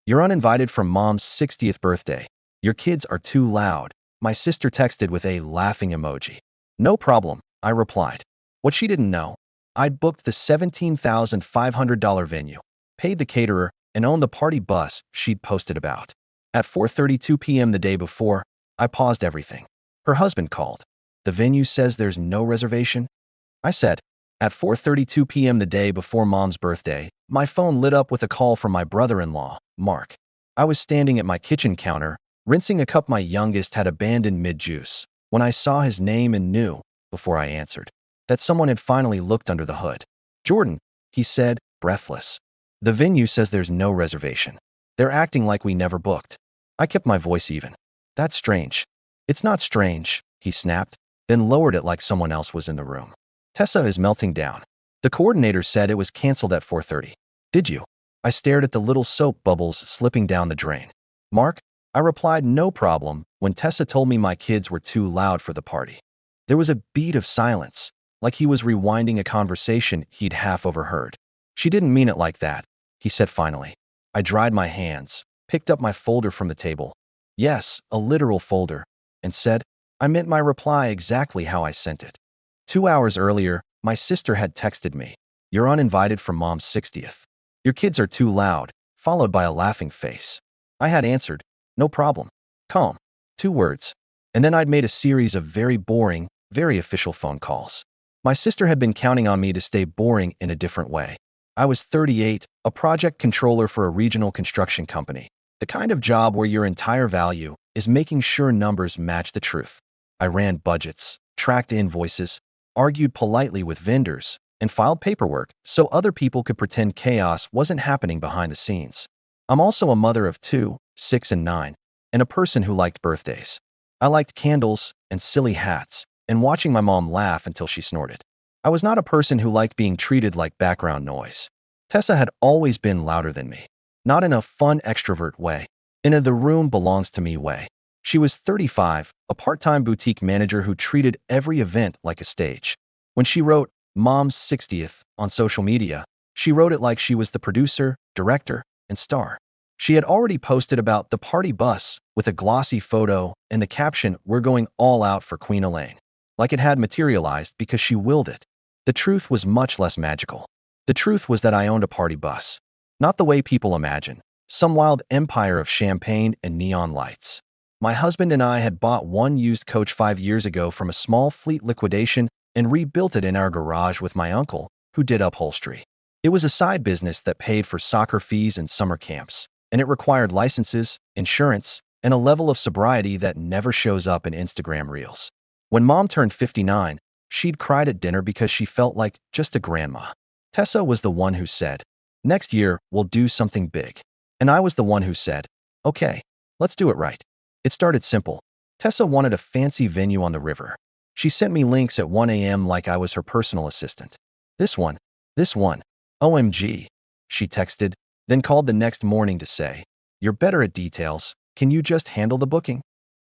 You're uninvited from mom's 60th birthday. Your kids are too loud. My sister texted with a laughing emoji. No problem, I replied. What she didn't know, I'd booked the $17,500 venue, paid the caterer, and owned the party bus she'd posted about. At 4:32 p.m. the day before, I paused everything. Her husband called. The venue says there's no reservation? I said. At 4:32 p.m. the day before mom's birthday, my phone lit up with a call from my brother-in-law, Mark. I was standing at my kitchen counter, rinsing a cup my youngest had abandoned mid-juice, when I saw his name and knew, before I answered, that someone had finally looked under the hood. Jordan, he said, breathless. The venue says there's no reservation. They're acting like we never booked. I kept my voice even. That's strange. It's not strange, he snapped, then lowered it like someone else was in the room. Tessa is melting down. The coordinator said it was canceled at 4:30. Did you? I stared at the little soap bubbles slipping down the drain. Mark, I replied no problem when Tessa told me my kids were too loud for the party. There was a beat of silence, like he was rewinding a conversation he'd half overheard. She didn't mean it like that, he said finally. I dried my hands, picked up my folder from the table. Yes, a literal folder, and said, I meant my reply exactly how I sent it. 2 hours earlier, my sister had texted me, You're uninvited from mom's 60th. Your kids are too loud, followed by a laughing face. I had answered, No problem. Calm. 2 words. And then I'd made a series of very boring, very official phone calls. My sister had been counting on me to stay boring in a different way. I was 38, a project controller for a regional construction company, the kind of job where your entire value is making sure numbers match the truth. I ran budgets, tracked invoices, argued politely with vendors, and filed paperwork so other people could pretend chaos wasn't happening behind the scenes. I'm also a mother of 2, 6 and 9, and a person who liked birthdays. I liked candles and silly hats, and watching my mom laugh until she snorted. I was not a person who liked being treated like background noise. Tessa had always been louder than me, not in a fun extrovert way, in a the room belongs to me way. She was 35, a part-time boutique manager who treated every event like a stage. When she wrote Mom's 60th on social media, she wrote it like she was the producer, director, and star. She had already posted about the party bus with a glossy photo and the caption, We're going all out for Queen Elaine, like it had materialized because she willed it. The truth was much less magical. The truth was that I owned a party bus. Not the way people imagine, some wild empire of champagne and neon lights. My husband and I had bought one used coach 5 years ago from a small fleet liquidation and rebuilt it in our garage with my uncle, who did upholstery. It was a side business that paid for soccer fees and summer camps, and it required licenses, insurance, and a level of sobriety that never shows up in Instagram reels. When Mom turned 59, she'd cried at dinner because she felt like just a grandma. Tessa was the one who said, Next year, we'll do something big. And I was the one who said, Okay, let's do it right. It started simple. Tessa wanted a fancy venue on the river. She sent me links at 1 a.m. like I was her personal assistant. This one, OMG, she texted, then called the next morning to say, You're better at details. Can you just handle the booking?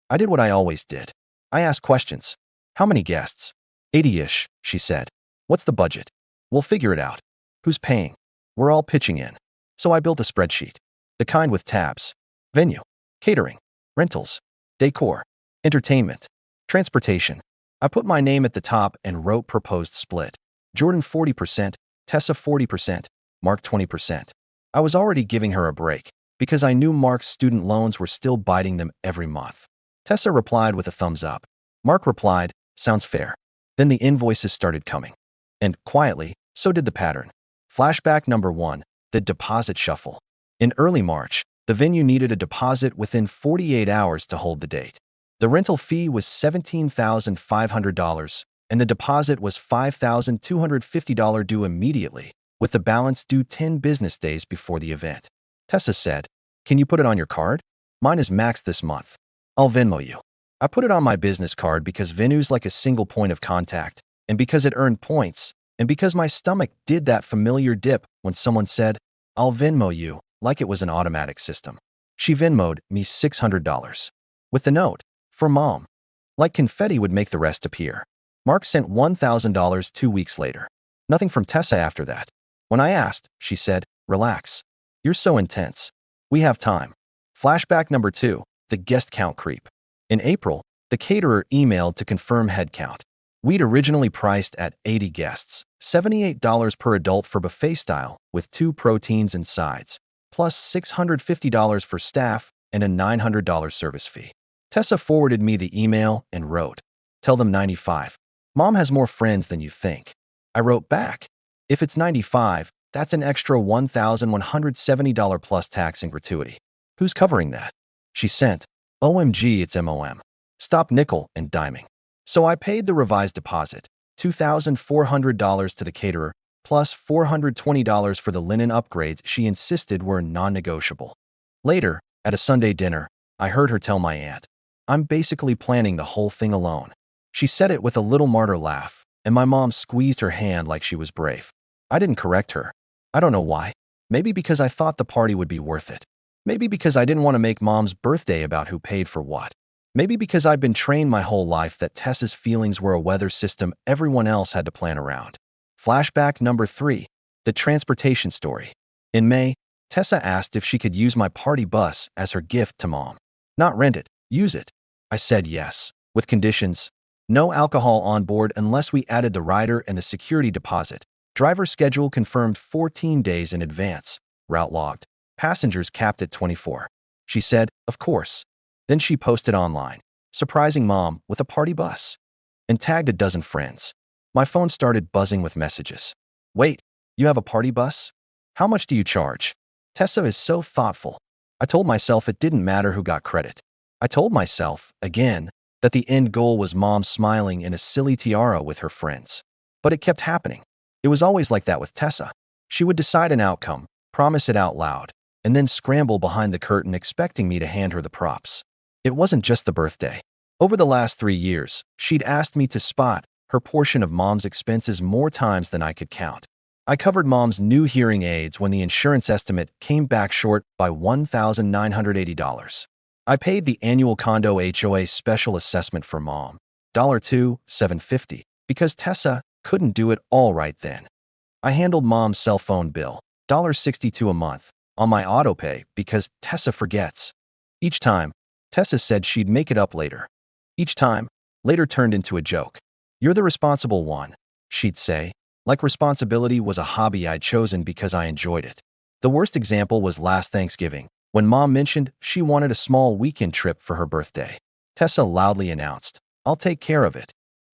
I did what I always did. I asked questions. How many guests? 80-ish, she said. What's the budget? We'll figure it out. Who's paying? We're all pitching in. So I built a spreadsheet. The kind with tabs. Venue, catering, rentals, decor, entertainment, transportation. I put my name at the top and wrote proposed split. Jordan 40%, Tessa 40%, Mark 20%. I was already giving her a break because I knew Mark's student loans were still biting them every month. Tessa replied with a thumbs up. Mark replied, Sounds fair. Then the invoices started coming. And, quietly, so did the pattern. Flashback number 1, the deposit shuffle. In early March, the venue needed a deposit within 48 hours to hold the date. The rental fee was $17,500, and the deposit was $5,250 due immediately, with the balance due 10 business days before the event. Tessa said, Can you put it on your card? Mine is maxed this month. I'll Venmo you. I put it on my business card because Venu's like a single point of contact, and because it earned points, and because my stomach did that familiar dip when someone said, I'll Venmo you, like it was an automatic system. She Venmo'd me $600. With the note, for Mom. Like confetti would make the rest appear. Mark sent $1,000 2 weeks later. Nothing from Tessa after that. When I asked, she said, Relax. You're so intense. We have time. Flashback number 2, the guest count creep. In April, the caterer emailed to confirm head count. We'd originally priced at 80 guests, $78 per adult for buffet style, with 2 proteins and sides, plus $650 for staff and a $900 service fee. Tessa forwarded me the email and wrote, "Tell them 95. Mom has more friends than you think." I wrote back, "If it's 95, that's an extra $1,170 plus tax and gratuity. Who's covering that?" She sent, "OMG, it's MOM. Stop nickel and diming." So I paid the revised deposit, $2,400 to the caterer, plus $420 for the linen upgrades she insisted were non-negotiable. Later, at a Sunday dinner, I heard her tell my aunt, "I'm basically planning the whole thing alone." She said it with a little martyr laugh, and my mom squeezed her hand like she was brave. I didn't correct her. I don't know why. Maybe because I thought the party would be worth it. Maybe because I didn't want to make Mom's birthday about who paid for what. Maybe because I'd been trained my whole life that Tessa's feelings were a weather system everyone else had to plan around. Flashback number 3, the transportation story. In May, Tessa asked if she could use my party bus as her gift to Mom. Not rent it, use it. I said yes, with conditions. No alcohol on board unless we added the rider and the security deposit. Driver schedule confirmed 14 days in advance. Route logged. Passengers capped at 24. She said, "Of course." Then she posted online, surprising Mom with a party bus, and tagged a dozen friends. My phone started buzzing with messages. "Wait, you have a party bus? How much do you charge?" Tessa is so thoughtful. I told myself it didn't matter who got credit. I told myself, again, that the end goal was Mom smiling in a silly tiara with her friends. But it kept happening. It was always like that with Tessa. She would decide an outcome, promise it out loud, and then scramble behind the curtain expecting me to hand her the props. It wasn't just the birthday. Over the last 3 years, she'd asked me to spot her portion of Mom's expenses more times than I could count. I covered Mom's new hearing aids when the insurance estimate came back short by $1,980. I paid the annual condo HOA special assessment for Mom, $2,750, because Tessa couldn't do it all right then. I handled Mom's cell phone bill, $1.62 a month, on my autopay because Tessa forgets. Each time, Tessa said she'd make it up later. Each time, later turned into a joke. "You're the responsible one," she'd say, like responsibility was a hobby I'd chosen because I enjoyed it. The worst example was last Thanksgiving, when Mom mentioned she wanted a small weekend trip for her birthday. Tessa loudly announced, "I'll take care of it."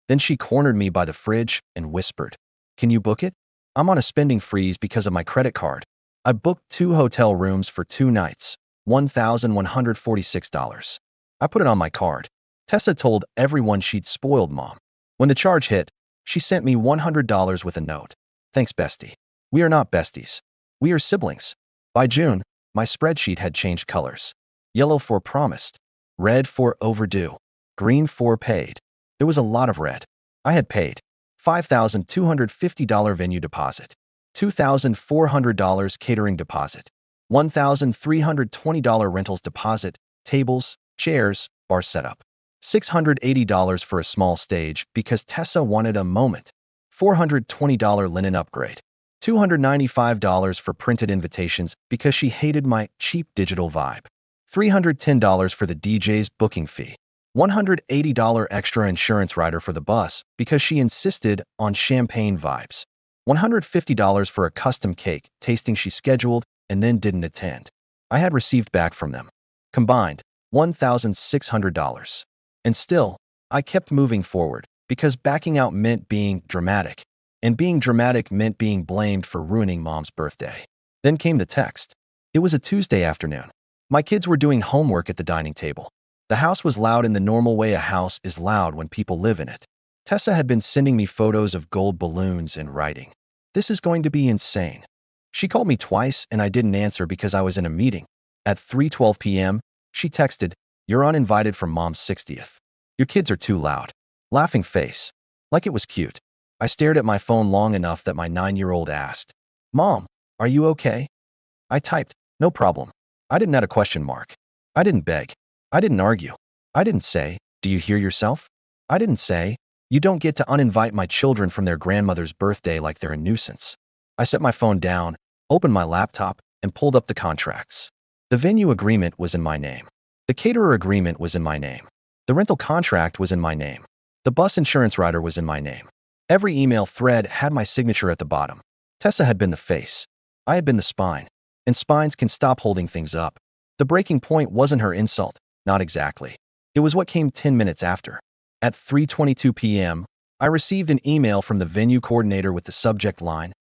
Then she cornered me by the fridge and whispered, "Can you book it? I'm on a spending freeze because of my credit card." I booked 2 hotel rooms for 2 nights, $1,146. I put it on my card. Tessa told everyone she'd spoiled Mom. When the charge hit, she sent me $100 with a note. "Thanks, bestie. We are not besties. We are siblings." By June, my spreadsheet had changed colors. Yellow for promised, red for overdue, green for paid. There was a lot of red. I had paid $5,250 venue deposit, $2,400 catering deposit, $1,320 rentals deposit, tables, chairs, bar setup, $680 for a small stage because Tessa wanted a moment, $420 linen upgrade, $295 for printed invitations because she hated my cheap digital vibe, $310 for the DJ's booking fee, $180 extra insurance rider for the bus because she insisted on champagne vibes, $150 for a custom cake tasting she scheduled and then didn't attend. I had received back from them. Combined, $1,600. And still, I kept moving forward because backing out meant being dramatic, and being dramatic meant being blamed for ruining Mom's birthday. Then came the text. It was a Tuesday afternoon. My kids were doing homework at the dining table. The house was loud in the normal way a house is loud when people live in it. Tessa had been sending me photos of gold balloons and writing, "This is going to be insane." She called me twice and I didn't answer because I was in a meeting. At 3:12 p.m., she texted, "You're uninvited from Mom's 60th. Your kids are too loud." Laughing face. Like it was cute. I stared at my phone long enough that my 9-year-old asked, "Mom, are you okay?" I typed, "No problem." I didn't add a question mark. I didn't beg. I didn't argue. I didn't say, "Do you hear yourself?" I didn't say, "You don't get to uninvite my children from their grandmother's birthday like they're a nuisance." I set my phone down, opened my laptop, and pulled up the contracts. The venue agreement was in my name. The caterer agreement was in my name. The rental contract was in my name. The bus insurance rider was in my name. Every email thread had my signature at the bottom. Tessa had been the face. I had been the spine. And spines can stop holding things up. The breaking point wasn't her insult. Not exactly. It was what came 10 minutes after. At 3:22 p.m., I received an email from the venue coordinator with the subject line,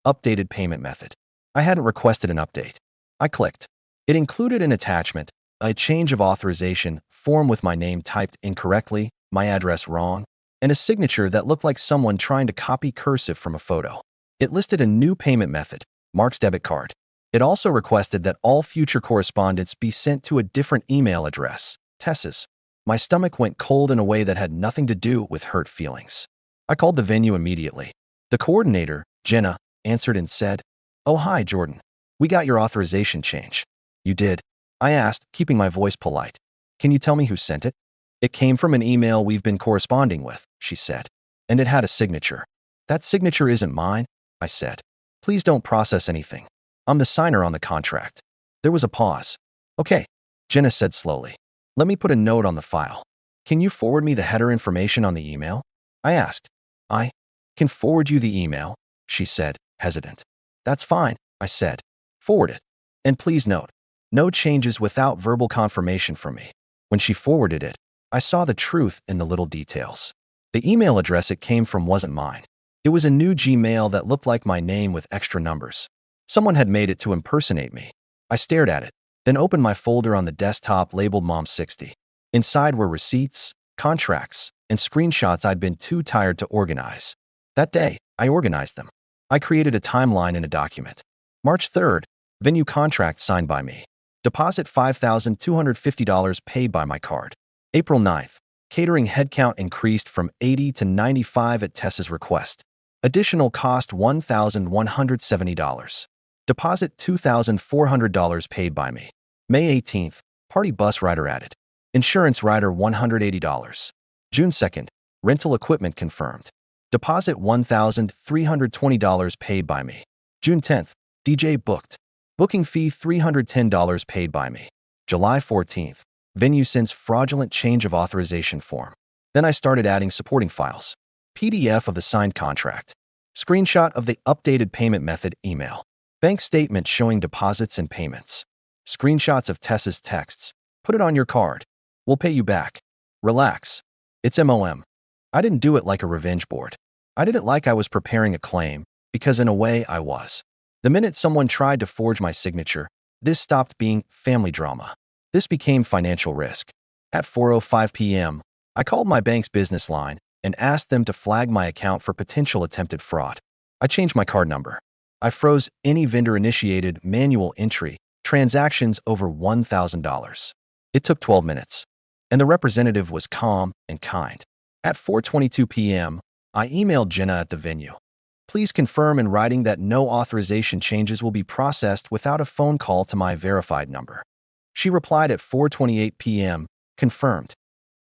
updated payment method. I hadn't requested an update. I clicked. It included an attachment, a change of authorization form with my name typed incorrectly, my address wrong, and a signature that looked like someone trying to copy cursive from a photo. It listed a new payment method, Mark's debit card. It also requested that all future correspondence be sent to a different email address, Tessa's. My stomach went cold in a way that had nothing to do with hurt feelings. I called the venue immediately. The coordinator, Jenna, answered and said, "Oh, hi, Jordan. We got your authorization change." "You did?" I asked, keeping my voice polite. "Can you tell me who sent it?" "It came from an email we've been corresponding with," she said. "And it had a signature." "That signature isn't mine," I said. "Please don't process anything. I'm the signer on the contract." There was a pause. "Okay," Jenna said slowly. "Let me put a note on the file. Can you forward me the header information on the email?" I asked. "I can forward you the email," she said, hesitant. "That's fine," I said. "Forward it. And please note, no changes without verbal confirmation from me." When she forwarded it, I saw the truth in the little details. The email address it came from wasn't mine. It was a new Gmail that looked like my name with extra numbers. Someone had made it to impersonate me. I stared at it, then opened my folder on the desktop labeled Mom60. Inside were receipts, contracts, and screenshots I'd been too tired to organize. That day, I organized them. I created a timeline in a document. March 3rd, venue contract signed by me. Deposit $5,250 paid by my card. April 9th, catering headcount increased from 80 to 95 at Tessa's request. Additional cost $1,170. Deposit $2,400 paid by me. May 18th, party bus rider added. Insurance rider $180. June 2nd, rental equipment confirmed. Deposit $1,320 paid by me. June 10th, DJ booked. Booking fee $310 paid by me. July 14th, venue sends fraudulent change of authorization form. Then I started adding supporting files. PDF of the signed contract. Screenshot of the updated payment method email. Bank statement showing deposits and payments. Screenshots of Tessa's texts. "Put it on your card. We'll pay you back. Relax. It's MOM. I didn't do it like a revenge board. I did it like I was preparing a claim, because in a way I was. The minute someone tried to forge my signature, this stopped being family drama. This became financial risk. At 4:05 p.m., I called my bank's business line and asked them to flag my account for potential attempted fraud. I changed my card number. I froze any vendor-initiated manual entry transactions over $1,000. It took 12 minutes, and the representative was calm and kind. At 4:22 p.m., I emailed Jenna at the venue. "Please confirm in writing that no authorization changes will be processed without a phone call to my verified number." She replied at 4:28 p.m., "Confirmed."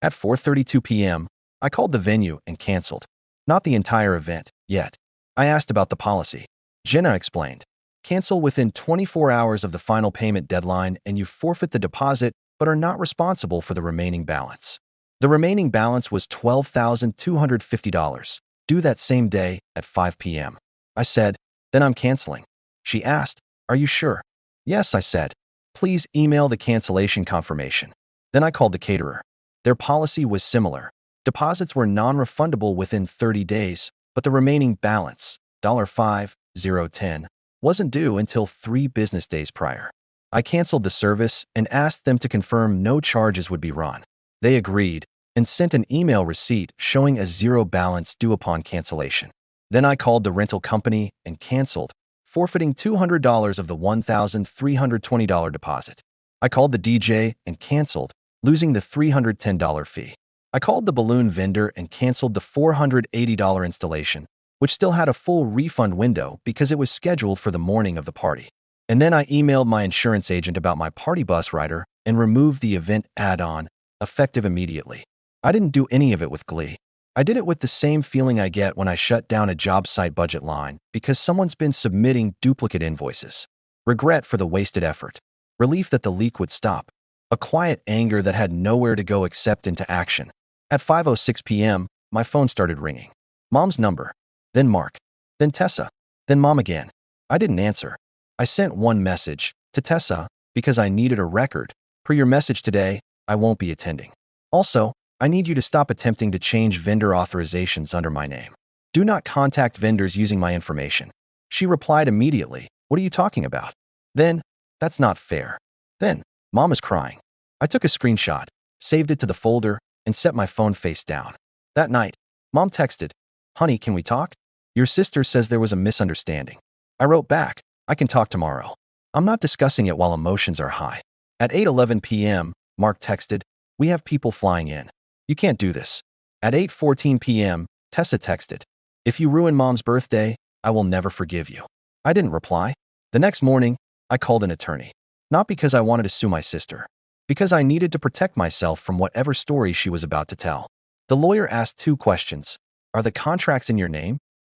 At 4:32 p.m., I called the venue and canceled. Not the entire event, yet. I asked about the policy. Jenna explained. "Cancel within 24 hours of the final payment deadline and you forfeit the deposit but are not responsible for the remaining balance." The remaining balance was $12,250, due that same day at 5 p.m. I said, "Then I'm canceling." She asked, "Are you sure?" "Yes," I said. "Please email the cancellation confirmation." Then I called the caterer. Their policy was similar. Deposits were non-refundable within 30 days, but the remaining balance, $5,010, wasn't due until 3 business days prior. I canceled the service and asked them to confirm no charges would be run. They agreed and sent an email receipt showing a 0 balance due upon cancellation. Then I called the rental company and canceled, forfeiting $200 of the $1,320 deposit. I called the DJ and canceled, losing the $310 fee. I called the balloon vendor and canceled the $480 installation, which still had a full refund window because it was scheduled for the morning of the party. And then I emailed my insurance agent about my party bus rider and removed the event add-on, effective immediately. I didn't do any of it with Qley. I did it with the same feeling I get when I shut down a job site budget line because someone's been submitting duplicate invoices. Regret for the wasted effort. relief that the leak would stop, a quiet anger that had nowhere to go except into action. At 5:06 p.m., my phone started ringing. Mom's number, then Mark, then Tessa, then Mom again. I didn't answer. I sent one message, to Tessa, because I needed a record. Per your message today, I won't be attending. Also, I need you to stop attempting to change vendor authorizations under my name. Do not contact vendors using my information. She replied immediately, what are you talking about? Then, that's not fair. Then, Mom is crying. I took a screenshot, saved it to the folder, and set my phone face down. That night, Mom texted, honey, can we talk? Your sister says there was a misunderstanding. I wrote back, I can talk tomorrow. I'm not discussing it while emotions are high. At 8:11 p.m., Mark texted, we have people flying in. You can't do this. At 8:14 p.m., Tessa texted, if you ruin Mom's birthday, I will never forgive you. I didn't reply. The next morning, I called an attorney. Not because I wanted to sue my sister, because I needed to protect myself from whatever story she was about to tell. The lawyer asked 2 questions. Are the contracts in your name?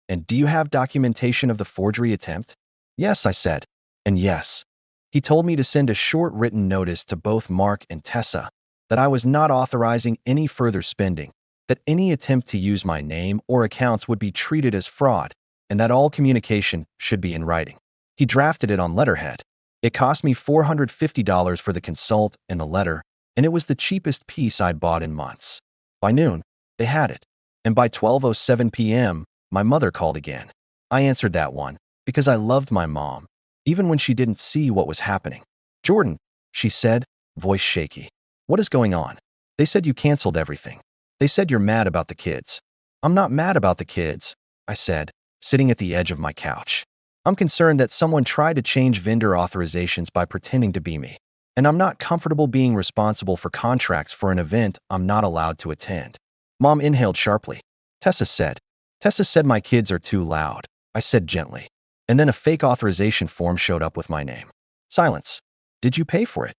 And do you have documentation of the forgery attempt? Yes, I said. And yes. He told me to send a short written notice to both Mark and Tessa that I was not authorizing any further spending, that any attempt to use my name or accounts would be treated as fraud, and that all communication should be in writing. He drafted it on letterhead. It cost me $450 for the consult and the letter, and it was the cheapest piece I'd bought in months. By noon, they had it, and by 12:07 p.m., my mother called again. I answered that one, because I loved my mom, even when she didn't see what was happening. Jordan, she said, voice shaky. What is going on? They said you canceled everything. They said you're mad about the kids. I'm not mad about the kids, I said, sitting at the edge of my couch. I'm concerned that someone tried to change vendor authorizations by pretending to be me, and I'm not comfortable being responsible for contracts for an event I'm not allowed to attend. Mom inhaled sharply. Tessa said my kids are too loud, I said gently. And then a fake authorization form showed up with my name. Silence. Did you pay for it?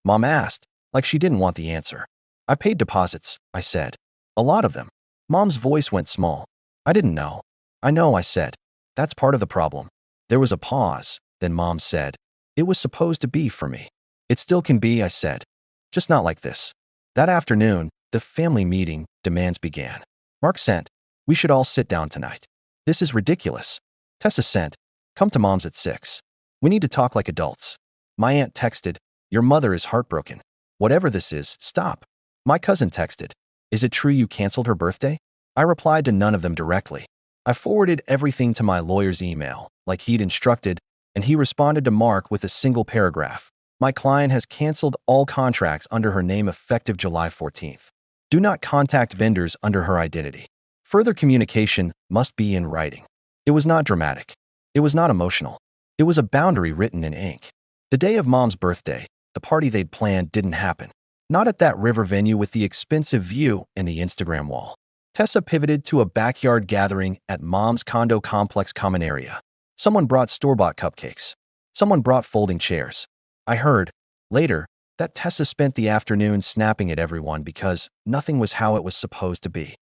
Mom asked, like she didn't want the answer. I paid deposits, I said. A lot of them. Mom's voice went small. I didn't know. I know, I said. That's part of the problem. There was a pause, then Mom said, it was supposed to be for me. It still can be, I said. Just not like this. That afternoon, the family meeting demands began. Mark sent, we should all sit down tonight. This is ridiculous. Tessa sent, come to Mom's at 6. We need to talk like adults. My aunt texted, your mother is heartbroken. Whatever this is, stop. My cousin texted, is it true you canceled her birthday? I replied to none of them directly. I forwarded everything to my lawyer's email, like he'd instructed, and he responded to Mark with a single paragraph. My client has canceled all contracts under her name effective July 14th. Do not contact vendors under her identity. Further communication must be in writing. It was not dramatic. It was not emotional. It was a boundary written in ink. The day of Mom's birthday, the party they'd planned didn't happen. Not at that river venue with the expensive view and the Instagram wall. Tessa pivoted to a backyard gathering at Mom's condo complex common area. Someone brought store-bought cupcakes. Someone brought folding chairs. I heard, later, that Tessa spent the afternoon snapping at everyone because nothing was how it was supposed to be.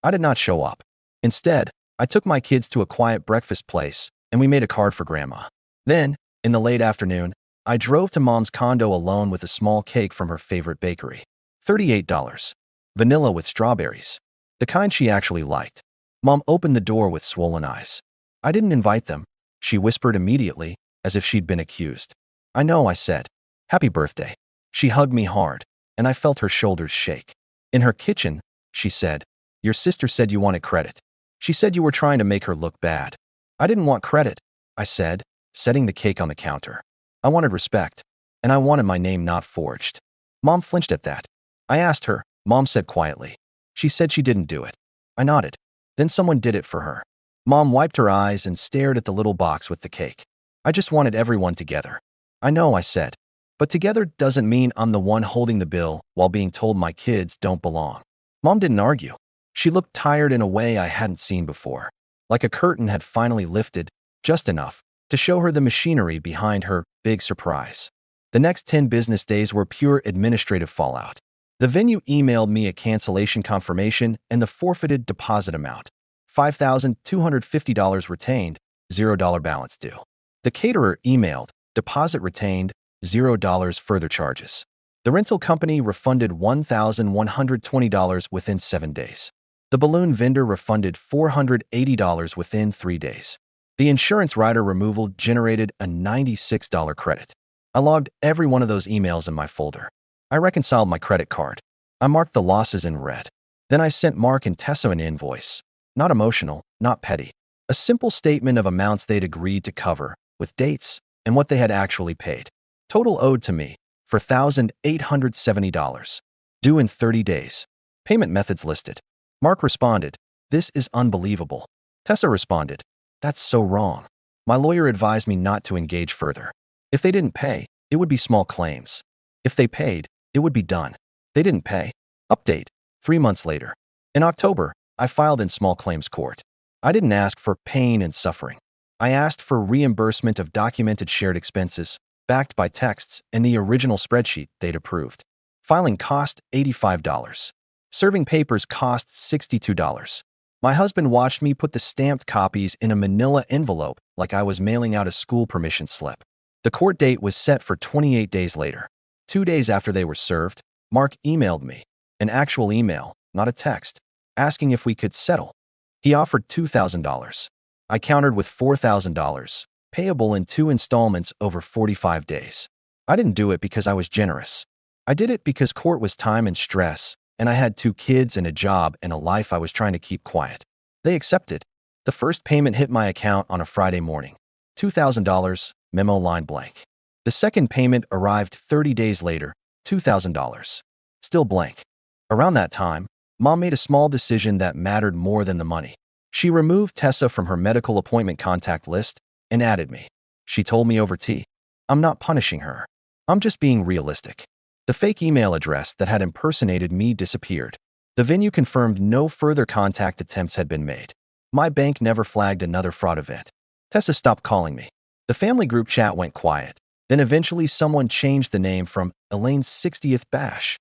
I did not show up. Instead, I took my kids to a quiet breakfast place, and we made a card for Grandma. Then, in the late afternoon, I drove to Mom's condo alone with a small cake from her favorite bakery. $38. Vanilla with strawberries. The kind she actually liked. Mom opened the door with swollen eyes. I didn't invite them, she whispered immediately, as if she'd been accused. I know, I said. Happy birthday. She hugged me hard, and I felt her shoulders shake. In her kitchen, she said, your sister said you wanted credit. She said you were trying to make her look bad. I didn't want credit, I said, setting the cake on the counter. I wanted respect, and I wanted my name not forged. Mom flinched at that. I asked her, Mom said quietly. She said she didn't do it. I nodded. Then someone did it for her. Mom wiped her eyes and stared at the little box with the cake. I just wanted everyone together. I know, I said. But together doesn't mean I'm the one holding the bill while being told my kids don't belong. Mom didn't argue. She looked tired in a way I hadn't seen before. Like a curtain had finally lifted, just enough, to show her the machinery behind her big surprise. The next 10 business days were pure administrative fallout. The venue emailed me a cancellation confirmation and the forfeited deposit amount. $5,250 retained, $0 balance due. The caterer emailed, deposit retained, $0 further charges. The rental company refunded $1,120 within 7 days. The balloon vendor refunded $480 within 3 days. The insurance rider removal generated a $96 credit. I logged every one of those emails in my folder. I reconciled my credit card. I marked the losses in red. Then I sent Mark and Tessa an invoice. Not emotional, not petty. A simple statement of amounts they'd agreed to cover, with dates and what they had actually paid. Total owed to me for $1,870. Due in 30 days. Payment methods listed. Mark responded, "This is unbelievable." Tessa responded, "That's so wrong. My lawyer advised me not to engage further. If they didn't pay, it would be small claims. If they paid, it would be done. They didn't pay." Update. 3 months later. In October, I filed in small claims court. I didn't ask for pain and suffering. I asked for reimbursement of documented shared expenses, backed by texts and the original spreadsheet they'd approved. Filing cost $85. Serving papers cost $62. My husband watched me put the stamped copies in a manila envelope like I was mailing out a school permission slip. The court date was set for 28 days later. 2 days after they were served, Mark emailed me, an actual email, not a text, asking if we could settle. He offered $2,000. I countered with $4,000, payable in 2 installments over 45 days. I didn't do it because I was generous. I did it because court was time and stress, and I had 2 kids and a job and a life I was trying to keep quiet. They accepted. The first payment hit my account on a Friday morning. $2,000, memo line blank. The second payment arrived 30 days later, $2,000. Still blank. Around that time, Mom made a small decision that mattered more than the money. She removed Tessa from her medical appointment contact list and added me. She told me over tea, "I'm not punishing her. I'm just being realistic." The fake email address that had impersonated me disappeared. The venue confirmed no further contact attempts had been made. My bank never flagged another fraud event. Tessa stopped calling me. The family group chat went quiet. Then eventually someone changed the name from Elaine's 60th Bash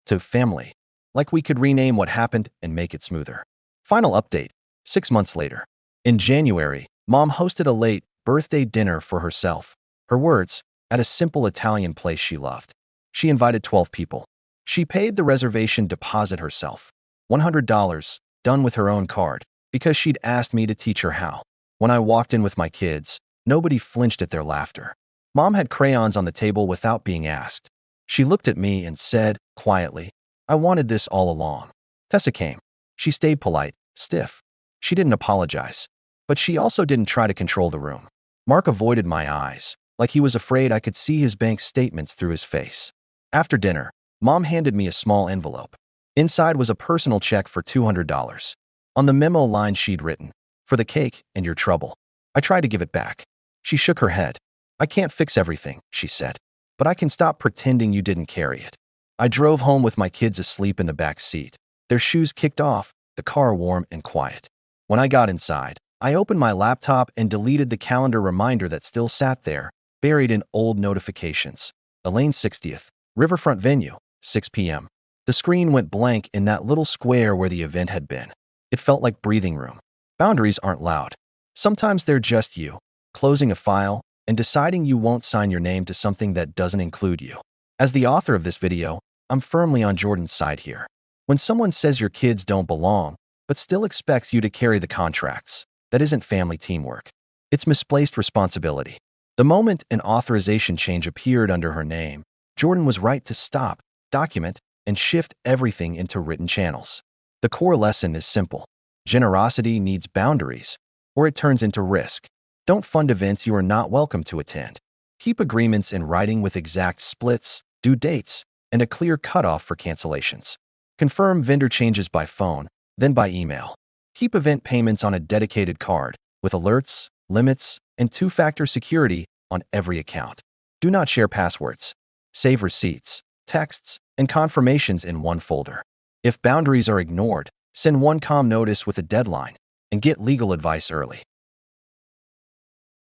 to Family, like we could rename what happened and make it smoother. Final update. 6 months later. In January, Mom hosted a late birthday dinner for herself. Her words, at a simple Italian place she loved. She invited 12 people. She paid the reservation deposit herself. $100, done with her own card, because she'd asked me to teach her how. When I walked in with my kids, nobody flinched at their laughter. Mom had crayons on the table without being asked. She looked at me and said, quietly, "I wanted this all along." Tessa came. She stayed polite, stiff. She didn't apologize. But she also didn't try to control the room. Mark avoided my eyes, like he was afraid I could see his bank statements through his face. After dinner, Mom handed me a small envelope. Inside was a personal check for $200. On the memo line she'd written, "For the cake and your trouble." I tried to give it back. She shook her head. "I can't fix everything," she said, "but I can stop pretending you didn't carry it." I drove home with my kids asleep in the back seat, their shoes kicked off, the car warm and quiet. When I got inside, I opened my laptop and deleted the calendar reminder that still sat there, buried in old notifications. Elaine's 60th, Riverfront Venue, 6 p.m. The screen went blank in that little square where the event had been. It felt like breathing room. Boundaries aren't loud. Sometimes they're just you, closing a file and deciding you won't sign your name to something that doesn't include you. As the author of this video, I'm firmly on Jordan's side here. When someone says your kids don't belong, but still expects you to carry the contracts, that isn't family teamwork. It's misplaced responsibility. The moment an authorization change appeared under her name, Jordan was right to stop, document, and shift everything into written channels. The core lesson is simple. Generosity needs boundaries, or it turns into risk. Don't fund events you are not welcome to attend. Keep agreements in writing with exact splits, due dates, and a clear cutoff for cancellations. Confirm vendor changes by phone, then by email. Keep event payments on a dedicated card, with alerts, limits, and 2-factor security on every account. Do not share passwords. Save receipts, texts, and confirmations in one folder. If boundaries are ignored, send one calm notice with a deadline, and get legal advice early.